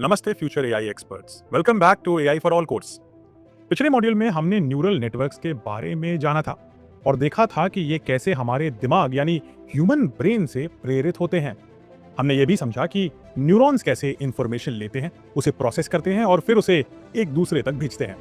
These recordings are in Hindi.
नमस्ते future AI experts, welcome back to AI for all course. पिछले मॉड्यूल में हमने न्यूरल नेटवर्क्स के बारे में जाना था और देखा था कि ये कैसे हमारे दिमाग यानी ह्यूमन ब्रेन से प्रेरित होते हैं। हमने ये भी समझा कि न्यूरॉन्स कैसे इंफॉर्मेशन लेते हैं, उसे प्रोसेस करते हैं और फिर उसे एक दूसरे तक भेजते हैं।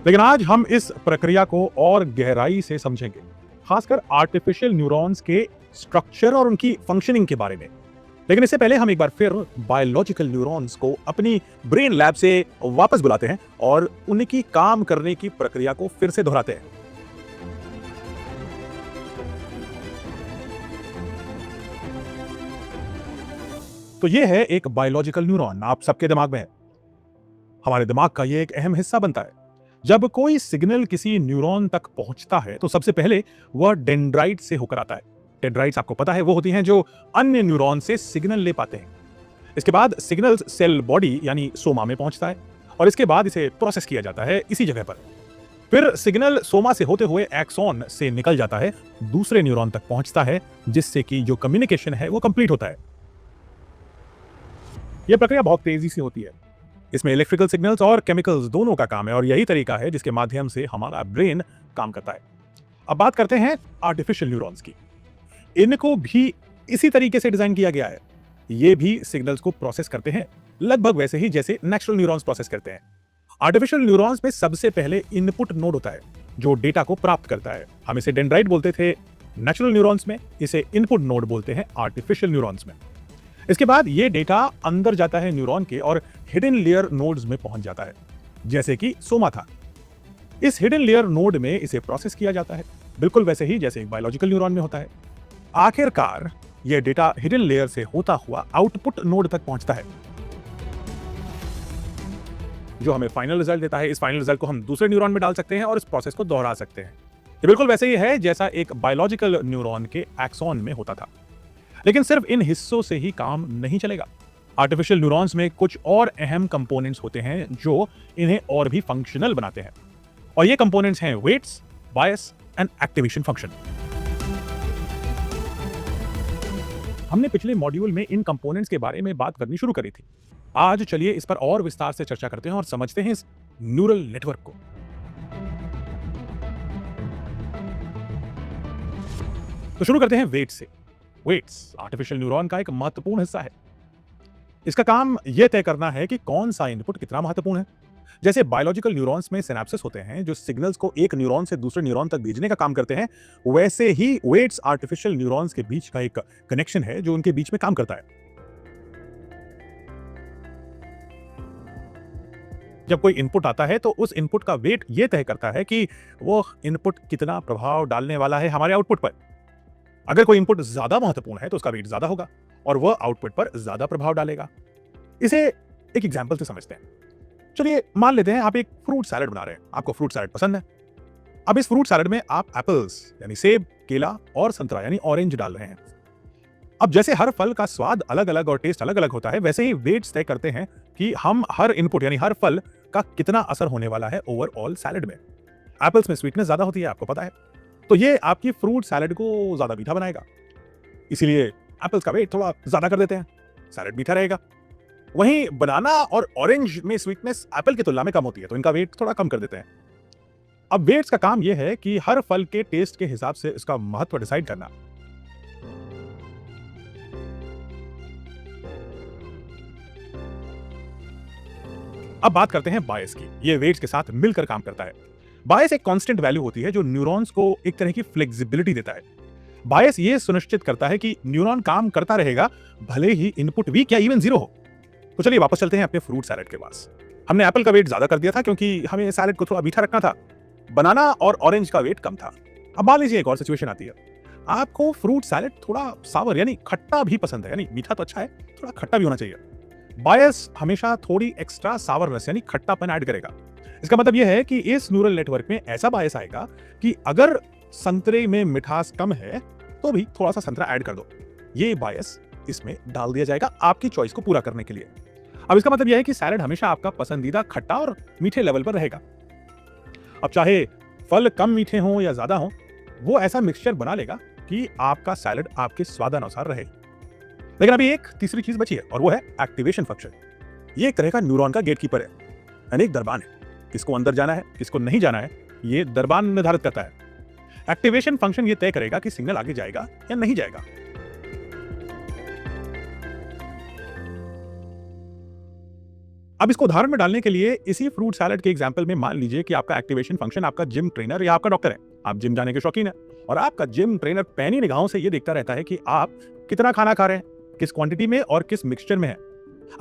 लेकिन आज हम इस प्रक्रिया को और गहराई से समझेंगे, खासकर आर्टिफिशियल न्यूरॉन्स के स्ट्रक्चर और उनकी फंक्शनिंग के बारे में। लेकिन इससे पहले हम एक बार फिर बायोलॉजिकल न्यूरॉन्स को अपनी ब्रेन लैब से वापस बुलाते हैं और उनकी काम करने की प्रक्रिया को फिर से दोहराते हैं। तो यह है एक बायोलॉजिकल न्यूरॉन, आप सबके दिमाग में है। हमारे दिमाग का यह एक अहम हिस्सा बनता है। जब कोई सिग्नल किसी न्यूरॉन तक पहुंचता है तो सबसे पहले वह डेंड्राइट से होकर आता है। डेंड्राइट्स आपको पता है वो होती हैं जो अन्य न्यूरॉन से सिग्नल ले पाते हैं। इसके बाद सिग्नल सेल बॉडी यानी सोमा में पहुंचता है और इसके बाद इसे प्रोसेस किया जाता है इसी जगह पर। फिर सिग्नल सोमा से होते हुए एक्सॉन से निकल जाता है, दूसरे न्यूरॉन तक पहुंचता है, जिससे कि जो कम्युनिकेशन है वो कंप्लीट होता है। यह प्रक्रिया बहुत तेजी से होती है। इसमें इलेक्ट्रिकल सिग्नल्स और केमिकल्स दोनों का काम है और यही तरीका है जिसके माध्यम से हमारा ब्रेन काम करता है। अब बात करते हैं आर्टिफिशियल न्यूरॉन्स की। इनको भी इसी तरीके से डिजाइन किया गया है। ये भी सिग्नल्स को प्रोसेस करते हैं लगभग वैसे ही जैसे नेचुरल न्यूरॉन्स प्रोसेस करते हैं। आर्टिफिशियल न्यूरॉन्स में सबसे पहले इनपुट नोड होता है जो डेटा को प्राप्त करता है। हम इसे डेंड्राइट बोलते थे नेचुरल न्यूरॉन्स में, इसे इनपुट नोड बोलते हैं आर्टिफिशियल न्यूरॉन्स में। इसके बाद ये डेटा अंदर जाता है न्यूरॉन के और हिडन लेयर नोड्स में पहुंच जाता है, जैसे कि सोमा था। इस हिडन लेयर नोड में इसे प्रोसेस किया जाता है, बिल्कुल वैसे ही जैसे एक बायोलॉजिकल न्यूरॉन में होता है। आखिरकार यह डेटा हिडन लेयर से होता हुआ आउटपुट नोड तक पहुंचता है, जो हमें फाइनल रिजल्ट देता है। इस फाइनल रिजल्ट को हम दूसरे न्यूरॉन में डाल सकते हैं और इस प्रोसेस को दोहरा सकते हैं। ये बिल्कुल वैसे ही है जैसा एक बायोलॉजिकल न्यूरॉन के एक्सॉन में होता था। लेकिन सिर्फ इन हिस्सों से ही काम नहीं चलेगा। आर्टिफिशियल न्यूरॉन्स में कुछ और अहम कंपोनेंट्स होते हैं जो इन्हें और भी फंक्शनल बनाते हैं, और ये कंपोनेंट्स हैं weights, bias and activation function. हमने पिछले मॉड्यूल में इन कंपोनेंट्स के बारे में बात करनी शुरू करी थी। आज चलिए इस पर और विस्तार से चर्चा करते हैं और समझते हैं इस न्यूरल नेटवर्क को। तो शुरू करते हैं वेट्स से। वेट्स आर्टिफिशियल न्यूरॉन का एक महत्वपूर्ण हिस्सा है। इसका काम यह तय करना है कि कौन सा इनपुट कितना महत्वपूर्ण है। जैसे बायोलॉजिकल न्यूरॉन्स में सिनेप्सिस होते हैं जो सिग्नल्स को एक न्यूरॉन से दूसरे न्यूरॉन तक भेजने का काम करते हैं, वैसे ही वेट्स आर्टिफिशियल न्यूरॉन्स के बीच का एक कनेक्शन है जो उनके बीच में काम करता है। जब कोई इनपुट आता है तो उस इनपुट का वेट यह तय करता है कि वो इनपुट कितना प्रभाव डालने वाला है हमारे आउटपुट पर। अगर कोई इनपुट ज्यादा महत्वपूर्ण है तो उसका वेट ज्यादा होगा और वह आउटपुट पर ज्यादा प्रभाव डालेगा। इसे एक एग्जांपल से समझते हैं। चलिए मान लेते हैं आप एक फ्रूट सैलेड बना रहे हैं। आपको फ्रूट सैलेड पसंद है। अब इस फ्रूट सैलेड में आप एप्पल्स यानी सेब, केला और संतरा यानी ऑरेंज डाल रहे हैं। अब जैसे हर फल का स्वाद अलग अलग और टेस्ट अलग अलग होता है, वैसे ही वेट्स तय करते हैं कि हम हर इनपुट यानी हर फल का कितना असर होने वाला है ओवरऑल सैलेड में। एप्पल्स में स्वीटनेस ज्यादा होती है, आपको पता है, तो ये आपकी फ्रूट सैलेड को ज्यादा मीठा बनाएगा। इसीलिए एप्पल्स का वेट थोड़ा ज्यादा कर देते हैं, सैलेड मीठा रहेगा। वहीं बनाना और ऑरेंज में स्वीटनेस एप्पल की तुलना में कम होती है, तो इनका वेट थोड़ा कम कर देते हैं। अब वेट्स का काम यह है कि हर फल के टेस्ट के हिसाब से इसका महत्व डिसाइड करना। अब बात करते हैं बायस की। यह वेट्स के साथ मिलकर काम करता है। बायस एक कांस्टेंट वैल्यू होती है जो न्यूरॉन्स को एक तरह की फ्लेक्सिबिलिटी देता है। बायस ये सुनिश्चित करता है कि न्यूरॉन काम करता रहेगा भले ही इनपुट वीक या इवन जीरो हो। तो चलिए वापस चलते हैं अपने फ्रूट सैलेड के पास। हमने एप्पल का वेट ज्यादा कर दिया था क्योंकि हमें सैलेड को थोड़ा मीठा रखना था। बनाना और ऑरेंज का वेट कम था। अब मान लीजिए एक और सिचुएशन आती है। आपको फ्रूट सैलेड थोड़ा सावर यानी खट्टा भी पसंद है, यानी मीठा तो अच्छा है, थोड़ा खट्टा भी होना चाहिए। बायस हमेशा थोड़ी एक्स्ट्रा सावरनेस यानी खट्टापन ऐड करेगा। इसका मतलब यह है कि इस न्यूरल नेटवर्क में ऐसा बायस आएगा कि अगर संतरे में मिठास कम है तो भी थोड़ा सा संतरा ऐड कर दो। ये बायस इसमें डाल दिया जाएगा आपकी चॉइस को पूरा करने के लिए। अब इसका मतलब यह है कि सैलेड हमेशा आपका पसंदीदा खट्टा और मीठे लेवल पर रहेगा। अब चाहे फल कम मीठे हों या ज्यादा हों, वो ऐसा मिक्सचर बना लेगा कि आपका सैलड आपके स्वादानुसार रहे। लेकिन अभी एक तीसरी चीज बची है और वो है एक्टिवेशन फंक्शन। ये एक तरह का न्यूरॉन का गेटकीपर है, यानी एक दरबान है। किसको अंदर जाना है, किसको नहीं जाना है, ये दरबान निर्धारित करता है। एक्टिवेशन फंक्शन ये तय करेगा कि सिग्नल आगे जाएगा या नहीं जाएगा। अब इसको उदाहरण में डालने के लिए इसी फ्रूट सैलड के एग्जांपल में मान लीजिए कि आपका एक्टिवेशन फंक्शन आपका जिम ट्रेनर या आपका डॉक्टर है। आप जिम जाने के शौकीन है और आपका जिम ट्रेनर पैनी निगाहों से ये देखता रहता है कि आप कितना खाना खा रहे हैं, किस क्वांटिटी में और किस मिक्सचर में है।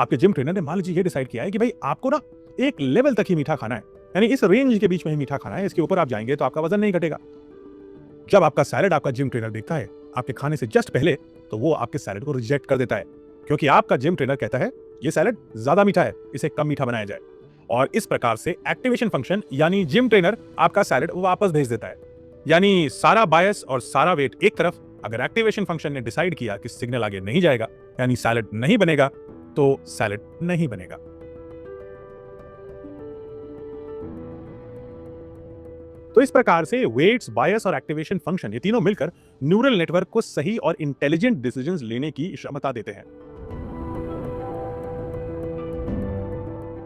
आपके जिम ट्रेनर ने मान लीजिए ये डिसाइड किया है कि भाई आपको ना एक लेवल तक ही मीठा खाना है, यानी इस रेंज के बीच में ही मीठा खाना है, इसके ऊपर आप जाएंगे तो आपका वजन नहीं घटेगा। जब आपका सैलड आपका जिम ट्रेनर देखता है आपके खाने से जस्ट पहले, तो वो आपके सैलड को रिजेक्ट कर देता है, क्योंकि आपका जिम ट्रेनर कहता है ये सैलड ज्यादा मीठा है, इसे कम मीठा बनाया जाए। और इस प्रकार से एक्टिवेशन फंक्शन यानी जिम ट्रेनर आपका सैलड वापस भेज देता है। यानी सारा बायस और सारा वेट एक तरफ, अगर एक्टिवेशन फंक्शन ने डिसाइड किया कि सिग्नल आगे नहीं जाएगा यानी सैलड नहीं बनेगा, तो सैलड नहीं बनेगा। तो इस प्रकार से वेट्स, बायस और एक्टिवेशन फंक्शन ये तीनों मिलकर न्यूरल नेटवर्क को सही और इंटेलिजेंट डिसीजंस लेने की क्षमता देते हैं।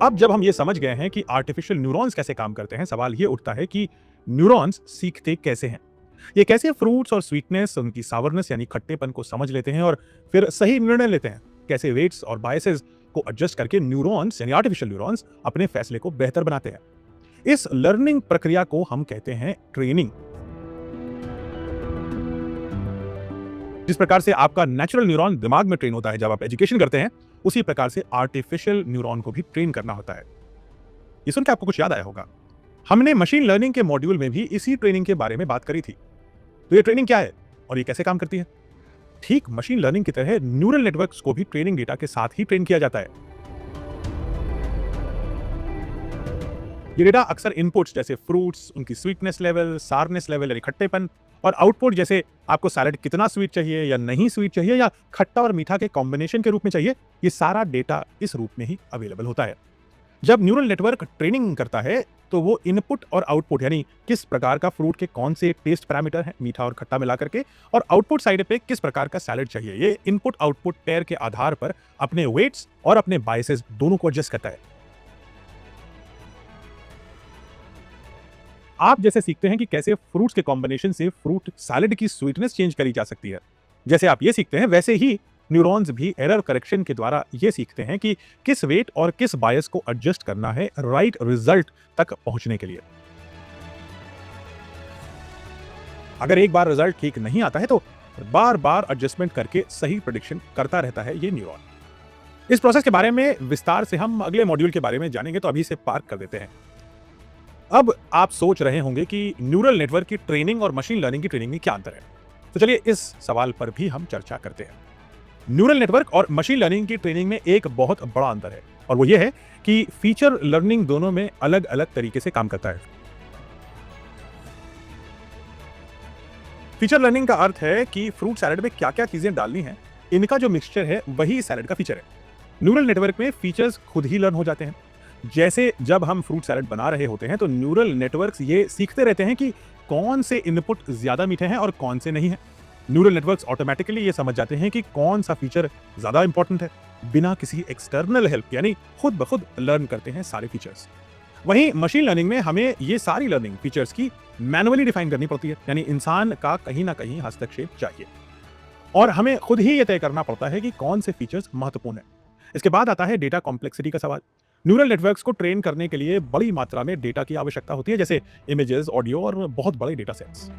अब जब हम ये समझ गए हैं कि आर्टिफिशियल न्यूरॉन्स कैसे काम करते हैं, सवाल ये उठता है कि न्यूरॉन्स सीखते कैसे हैं। ये कैसे फ्रूट्स और स्वीटनेस, उनकी सावरनेस यानी खट्टेपन को समझ लेते हैं और फिर सही निर्णय लेते हैं। कैसे वेट्स और बायसेस को एडजस्ट करके न्यूरॉन्स यानी आर्टिफिशियल न्यूरॉन्स अपने फैसले को बेहतर बनाते हैं। इस लर्निंग प्रक्रिया को हम कहते हैं ट्रेनिंग। जिस प्रकार से आपका नेचुरल न्यूरॉन दिमाग में ट्रेन होता है जब आप एजुकेशन करते हैं, उसी प्रकार से आर्टिफिशियल न्यूरॉन को भी ट्रेन करना होता है। ये सुन के आपको कुछ याद आया होगा, हमने मशीन लर्निंग के मॉड्यूल में भी इसी ट्रेनिंग के बारे में बात करी थी। तो ये ट्रेनिंग क्या है और ये कैसे काम करती है? ठीक मशीन लर्निंग की तरह न्यूरल नेटवर्क्स को भी ट्रेनिंग डेटा के साथ ही ट्रेन किया जाता है। ये डेटा अक्सर इनपुट्स जैसे फ्रूट्स, उनकी स्वीटनेस लेवल, सारनेस लेवल यानी खट्टेपन, और आउटपुट जैसे आपको सैलड कितना स्वीट चाहिए या नहीं स्वीट चाहिए या खट्टा और मीठा के कॉम्बिनेशन के रूप में चाहिए, ये सारा डेटा इस रूप में ही अवेलेबल होता है। जब न्यूरल नेटवर्क ट्रेनिंग करता है तो वो इनपुट और आउटपुट यानी किस प्रकार का फ्रूट के कौन से टेस्ट पैरामीटर हैं, मीठा और खट्टा मिला करके, और आउटपुट साइड पे किस प्रकार का सैलड चाहिए, ये इनपुट आउटपुट पेयर के आधार पर अपने वेट्स और अपने बायसेस दोनों को एडजस्ट करता है। आप जैसे सीखते हैं कि कैसे फ्रूट्स के कॉम्बिनेशन से फ्रूट सैलड की स्वीटनेस चेंज करी जा सकती है, जैसे आप ये सीखते हैं वैसे ही न्यूरॉन्स भी एरर करेक्शन के द्वारा ये सीखते हैं कि किस वेट और किस बायस को एडजस्ट करना है राइट रिजल्ट तक पहुंचने के लिए। अगर एक बार रिजल्ट ठीक नहीं आता है तो बार बार एडजस्टमेंट करके सही प्रेडिक्शन करता रहता है ये न्यूरॉन। इस प्रोसेस के बारे में विस्तार से हम अगले मॉड्यूल के बारे में जानेंगे, तो अभी से पार्क कर देते हैं। अब आप सोच रहे होंगे कि न्यूरल नेटवर्क की ट्रेनिंग और मशीन लर्निंग की ट्रेनिंग में क्या अंतर है, तो चलिए इस सवाल पर भी हम चर्चा करते हैं। न्यूरल नेटवर्क और मशीन लर्निंग की ट्रेनिंग में एक बहुत बड़ा अंतर है और वो ये है कि फीचर लर्निंग दोनों में अलग अलग तरीके से काम करता है। फीचर लर्निंग का अर्थ है कि फ्रूट सैलड में क्या क्या चीजें डालनी है, इनका जो मिक्सचर है वही सैलड का फीचर है। न्यूरल नेटवर्क में फीचर्स खुद ही लर्न हो जाते हैं। जैसे जब हम फ्रूट सैलड बना रहे होते हैं तो न्यूरल नेटवर्क्स ये सीखते रहते हैं कि कौन से इनपुट ज्यादा मीठे हैं और कौन से नहीं है। न्यूरल नेटवर्क्स ऑटोमेटिकली ये समझ जाते हैं कि कौन सा फीचर ज्यादा इंपॉर्टेंट है, बिना किसी एक्सटर्नल हेल्प यानी खुद ब खुद लर्न करते हैं सारे फीचर्स। वहीं मशीन लर्निंग में हमें ये सारी लर्निंग फीचर्स की मैनुअली डिफाइन करनी पड़ती है, यानी इंसान का कहीं ना कहीं हस्तक्षेप चाहिए और हमें खुद ही ये तय करना पड़ता है कि कौन से फीचर्स महत्वपूर्ण है। इसके बाद आता है डेटा कॉम्प्लेक्सिटी का सवाल। न्यूरल नेटवर्क्स को ट्रेन करने के लिए बड़ी मात्रा में डेटा की आवश्यकता होती है, जैसे इमेजेस, ऑडियो और बहुत बड़े डेटा सेट्स।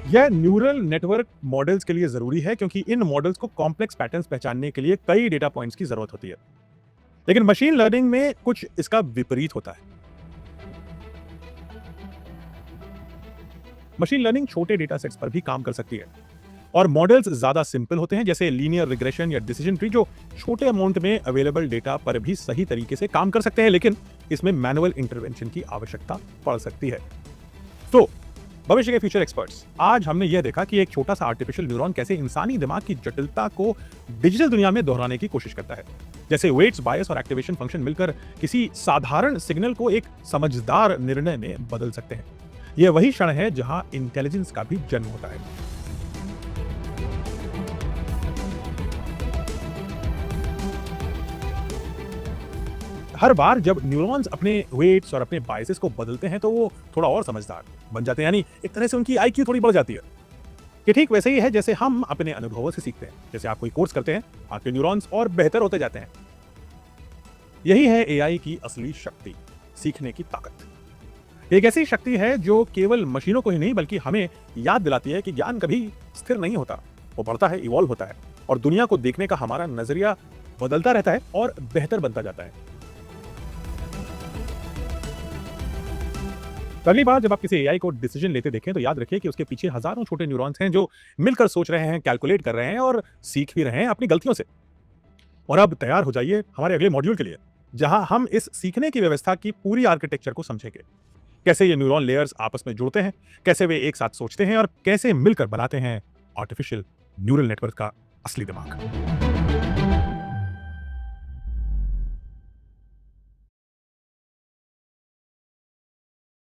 यह न्यूरल नेटवर्क मॉडल्स के लिए जरूरी है क्योंकि इन मॉडल्स को कॉम्प्लेक्स पैटर्न्स पहचानने के लिए कई डेटा पॉइंट्स की जरूरत होती है। लेकिन मशीन लर्निंग में कुछ इसका विपरीत होता है। मशीन लर्निंग छोटे डेटा सेट्स पर भी काम कर सकती है और मॉडल्स ज्यादा सिंपल होते हैं, जैसे लीनियर रिग्रेशन या डिसीजन ट्री, जो छोटे अमाउंट में अवेलेबल डेटा पर भी सही तरीके से काम कर सकते हैं, लेकिन इसमें मैनुअल इंटरवेंशन की आवश्यकता पड़ सकती है। तो भविष्य के फ्यूचर एक्सपर्ट्स, आज हमने यह देखा कि एक छोटा सा आर्टिफिशियल न्यूरॉन कैसे इंसानी दिमाग की जटिलता को डिजिटल दुनिया में दोहराने की कोशिश करता है। जैसे वेट्स, बायस और एक्टिवेशन फंक्शन मिलकर किसी साधारण सिग्नल को एक समझदार निर्णय में बदल सकते हैं। यह वही क्षण है जहां इंटेलिजेंस का भी जन्म होता है। हर बार जब न्यूरॉन्स अपने वेट्स और अपने बायसेस को बदलते हैं तो वो थोड़ा और समझदार बन जाते हैं, यानी एक तरह से उनकी आईक्यू थोड़ी बढ़ जाती है। ये ठीक वैसे ही है जैसे हम अपने अनुभवों से सीखते हैं। जैसे आप कोई कोर्स करते हैं, आपके न्यूरॉन्स और बेहतर होते जाते हैं। यही है एआई की असली शक्ति, सीखने की ताकत। एक ऐसी शक्ति है जो केवल मशीनों को ही नहीं बल्कि हमें याद दिलाती है कि ज्ञान कभी स्थिर नहीं होता, वो बढ़ता है, इवॉल्व होता है और दुनिया को देखने का हमारा नजरिया बदलता रहता है और बेहतर बनता जाता है। तो अगली बार जब आप किसी एआई को डिसीजन लेते देखें तो याद रखिए कि उसके पीछे हजारों छोटे न्यूरॉन्स हैं जो मिलकर सोच रहे हैं, कैलकुलेट कर रहे हैं और सीख भी रहे हैं अपनी गलतियों से। और अब तैयार हो जाइए हमारे अगले मॉड्यूल के लिए, जहां हम इस सीखने की व्यवस्था की पूरी आर्किटेक्चर को समझेंगे। कैसे ये न्यूरॉन लेयर्स आपस में जुड़ते हैं, कैसे वे एक साथ सोचते हैं और कैसे मिलकर बनाते हैं आर्टिफिशियल न्यूरल नेटवर्क का असली दिमाग।